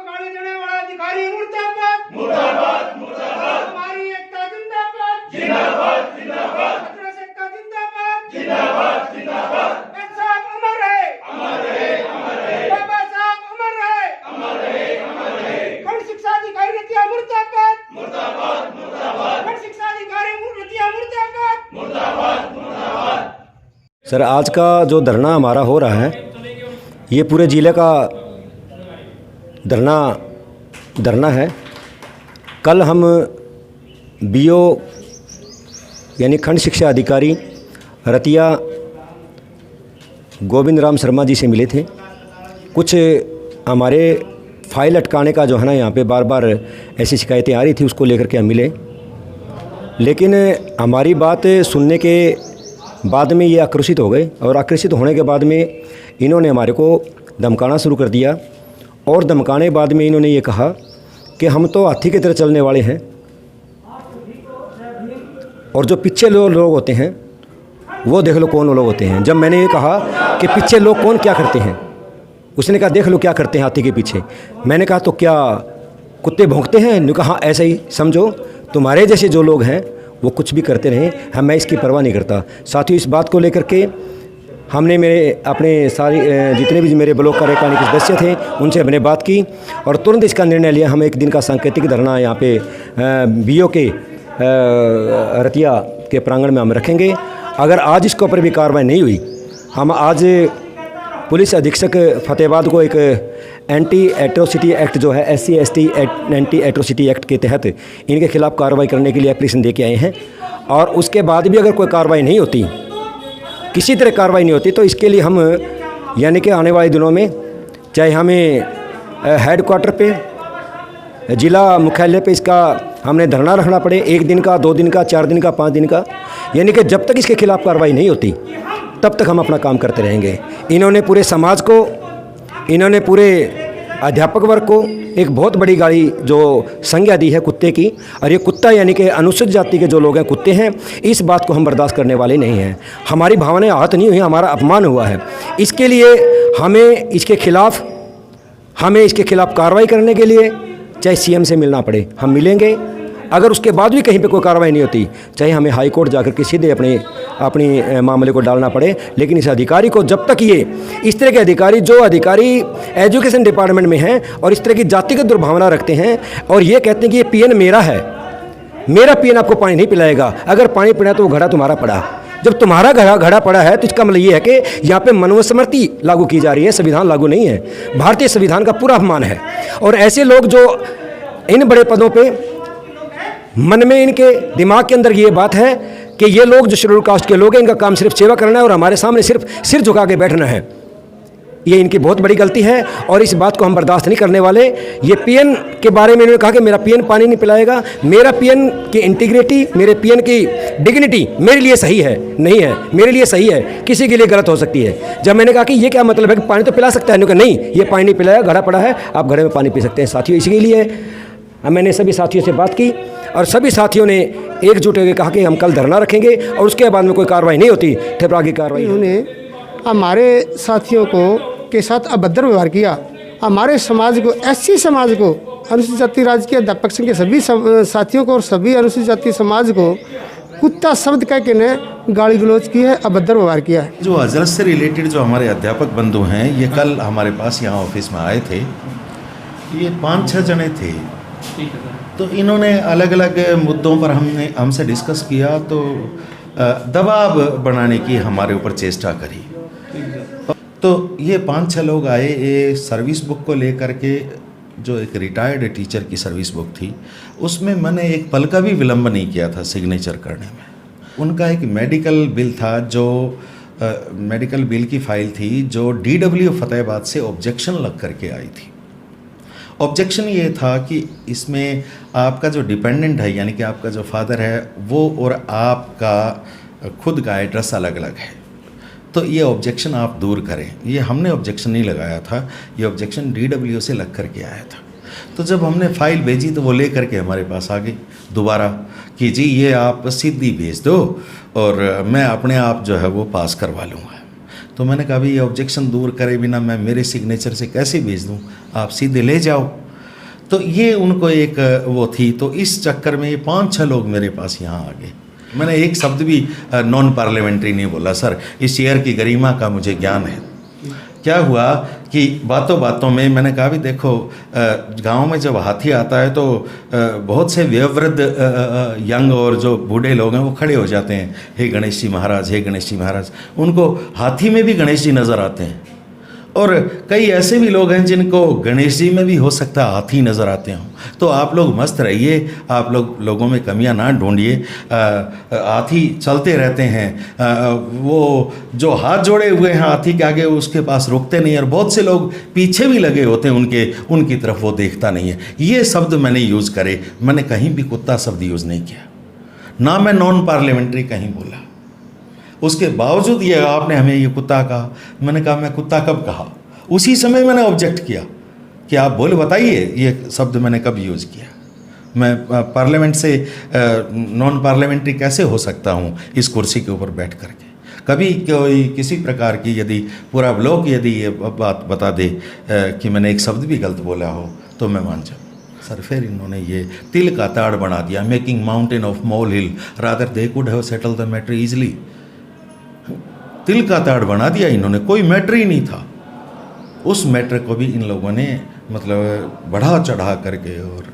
गाली देने वाला अधिकारी मुर्दाबाद मुर्दाबाद मुर्दाबाद। हमारी एकता जिंदाबाद जिंदाबाद जिंदाबाद। कांग्रेस एकता जिंदाबाद जिंदाबाद जिंदाबाद। बाबा साहब अमर है अमर है अमर है। बाबा साहब अमर है अमर है अमर है। खंड शिक्षा अधिकारी रतिया मुर्दाबाद मुर्दाबाद मुर्दाबाद। खंड शिक्षा अधिकारी रतिया मुर्दाबाद मुर्दाबाद मुर्दाबाद। सर, आज का जो धरना हमारा हो रहा है ये पूरे ज़िले का धरना है। कल हम बीओ यानी खंड शिक्षा अधिकारी रतिया गोविंद राम शर्मा जी से मिले थे। कुछ हमारे फाइल अटकाने का जो है ना, यहाँ पे बार बार ऐसी शिकायतें आ रही थी, उसको लेकर के हम मिले। लेकिन हमारी बात सुनने के बाद में ये आक्रोशित हो गए और आक्रोशित होने के बाद में इन्होंने हमारे को धमकाना शुरू कर दिया। और धमकाने बाद में इन्होंने ये कहा कि हम तो हाथी की तरह चलने वाले हैं और जो पीछे लोग होते हैं वो देख लो कौन लोग होते हैं। जब मैंने ये कहा कि पीछे लोग कौन क्या करते हैं, उसने कहा देख लो क्या करते हैं हाथी के पीछे। मैंने कहा तो क्या कुत्ते भौंकते हैं? ने कहा ऐसा ही समझो, तुम्हारे जैसे जो लोग हैं वो कुछ भी करते रहें, मैं इसकी परवाह नहीं करता। साथियों, इस बात को लेकर के हमने अपने सारी जितने भी मेरे ब्लॉक कार्यकारिणी के सदस्य थे उनसे हमने बात की और तुरंत इसका निर्णय लिया। हम एक दिन का सांकेतिक धरना यहाँ पे बीओ के रतिया के प्रांगण में हम रखेंगे। अगर आज इसके ऊपर भी कार्रवाई नहीं हुई, हम आज पुलिस अधीक्षक फतेहाबाद को एक एंटी एट्रोसिटी एक्ट जो है SC/ST एंटी एट्रोसिटी एक्ट के तहत इनके खिलाफ़ कार्रवाई करने के लिए एप्लीकेशन दे के आए हैं। और उसके बाद भी अगर कोई कार्रवाई नहीं होती, किसी तरह कार्रवाई नहीं होती, तो इसके लिए हम यानी कि आने वाले दिनों में चाहे हमें हेडक्वार्टर पे ज़िला मुख्यालय पे इसका हमने धरना रखना पड़े, 1 दिन का, 2 दिन का, 4 दिन का, 5 दिन का, यानी कि जब तक इसके खिलाफ़ कार्रवाई नहीं होती तब तक हम अपना काम करते रहेंगे। इन्होंने पूरे समाज को, इन्होंने पूरे अध्यापक वर्ग को एक बहुत बड़ी गाली जो संज्ञा दी है कुत्ते की, और ये कुत्ता यानी कि अनुसूचित जाति के जो लोग हैं कुत्ते हैं, इस बात को हम बर्दाश्त करने वाले नहीं हैं। हमारी भावनाएं आहत नहीं हुई, हमारा अपमान हुआ है। इसके लिए हमें इसके खिलाफ़ कार्रवाई करने के लिए चाहे CM से मिलना पड़े हम मिलेंगे। अगर उसके बाद भी कहीं पे कोई कार्रवाई नहीं होती, चाहे हमें हाई कोर्ट जाकर के सीधे अपनी मामले को डालना पड़े, लेकिन इस अधिकारी को जब तक ये इस तरह के अधिकारी जो अधिकारी एजुकेशन डिपार्टमेंट में हैं और इस तरह की जातिगत दुर्भावना रखते हैं और ये कहते हैं कि ये PN मेरा है, मेरा PN आपको पानी नहीं पिलाएगा, अगर पानी पिलाए तो वो घड़ा तुम्हारा पड़ा। जब तुम्हारा घड़ा पड़ा है तो इसका मतलब ये है कि यहाँ पे मनुस्मृति लागू की जा रही है, संविधान लागू नहीं है। भारतीय संविधान का पूरा अपमान है। और ऐसे लोग जो इन बड़े पदों पे, मन में इनके दिमाग के अंदर ये बात है कि ये लोग जो शेड्यूल कास्ट के लोग हैं, इनका काम सिर्फ सेवा करना है और हमारे सामने सिर्फ सिर झुका के बैठना है, ये इनकी बहुत बड़ी गलती है और इस बात को हम बर्दाश्त नहीं करने वाले। ये PN के बारे में इन्होंने कहा कि मेरा PN पानी नहीं पिलाएगा। मेरा PN की इंटीग्रिटी, मेरे PN की डिग्निटी मेरे लिए सही है, नहीं है, मेरे लिए सही है, किसी के लिए गलत हो सकती है। जब मैंने कहा कि ये क्या मतलब है कि पानी तो पिला सकता है, नहीं, ये पानी नहीं पिलाया, घड़ा पड़ा है, आप घड़े में पानी पी सकते हैं। साथियों, इसी लिए मैंने सभी साथियों से बात की और सभी साथियों ने एकजुट होकर कहा कि हम कल धरना रखेंगे और उसके बाद में कोई कार्रवाई नहीं होती फिर आगे कार्रवाई। उन्होंने हमारे साथियों के साथ अभद्र व्यवहार किया। हमारे समाज को, SC समाज को, अनुसूचित जाति राज्य के अध्यापक संघ के सभी साथियों को और सभी अनुसूचित जाति समाज को कुत्ता शब्द कह के ने गाली गलौज की है, अभद्र व्यवहार किया है। जो हजरत से रिलेटेड जो हमारे अध्यापक बंधु हैं, ये कल हमारे पास यहाँ ऑफिस में आए थे। ये 5-6 जने थे। तो इन्होंने अलग अलग मुद्दों पर हमसे डिस्कस किया, तो दबाव बनाने की हमारे ऊपर चेष्टा करी। तो ये 5-6 लोग आए, ये सर्विस बुक को लेकर के, जो एक रिटायर्ड टीचर की सर्विस बुक थी, उसमें मैंने एक पल का भी विलम्ब नहीं किया था सिग्नेचर करने में। उनका एक मेडिकल बिल था, जो मेडिकल बिल की फाइल थी, जो DW फतेहाबाद से ऑब्जेक्शन लग करके आई थी। ऑब्जेक्शन ये था कि इसमें आपका जो डिपेंडेंट है, यानी कि आपका जो फादर है, वो और आपका खुद का एड्रेस अलग अलग है, तो ये ऑब्जेक्शन आप दूर करें। ये हमने ऑब्जेक्शन नहीं लगाया था, ये ऑब्जेक्शन DW से लग करके आया था। तो जब हमने फ़ाइल भेजी तो वो ले करके हमारे पास आ गई दोबारा कि जी ये आप सीधी भेज दो और मैं अपने आप जो है वो पास करवा लूँगा। तो मैंने कहा भाई ये ऑब्जेक्शन दूर करे बिना मैं मेरे सिग्नेचर से कैसे भेज दूँ, आप सीधे ले जाओ। तो ये उनको एक वो थी, तो इस चक्कर में ये 5-6 लोग मेरे पास यहाँ आ गए। मैंने एक शब्द भी नॉन पार्लियामेंट्री नहीं बोला, सर इस चेयर की गरिमा का मुझे ज्ञान है। क्या हुआ कि बातों बातों में मैंने कहा भी देखो, गांव में जब हाथी आता है तो बहुत से वयोवृद्ध यंग और जो बूढ़े लोग हैं वो खड़े हो जाते हैं, हे गणेश जी महाराज, हे गणेश जी महाराज। उनको हाथी में भी गणेश जी नज़र आते हैं, और कई ऐसे भी लोग हैं जिनको गणेश जी में भी हो सकता है हाथी नज़र आते हों। तो आप लोग मस्त रहिए, आप लोगों में कमियां ना ढूंढिए। हाथी चलते रहते हैं, वो जो हाथ जोड़े हुए हैं हाथी के आगे उसके पास रुकते नहीं, और बहुत से लोग पीछे भी लगे होते हैं उनकी तरफ, वो देखता नहीं है। ये शब्द मैंने यूज़ करे, मैंने कहीं भी कुत्ता शब्द यूज़ नहीं किया, ना मैं नॉन पार्लियामेंट्री कहीं बोला। उसके बावजूद ये आपने हमें ये कुत्ता कहा। मैंने कहा मैं कुत्ता कब कहा? उसी समय मैंने ऑब्जेक्ट किया कि आप बोले बताइए ये शब्द मैंने कब यूज़ किया। मैं पार्लियामेंट से नॉन पार्लियामेंट्री कैसे हो सकता हूँ इस कुर्सी के ऊपर बैठ करके? कभी कोई किसी प्रकार की यदि पूरा ब्लॉक यदि ये बात बता दे कि मैंने एक शब्द भी गलत बोला हो तो मैं मान जाऊँ। सर फिर इन्होंने ये तिल का ताड़ बना दिया, making mountain of mole hill rather they could have settle the matter easily. तिल का ताड़ बना दिया इन्होंने, कोई मैटर ही नहीं था। उस मैटर को भी इन लोगों ने मतलब बढ़ा चढ़ा करके और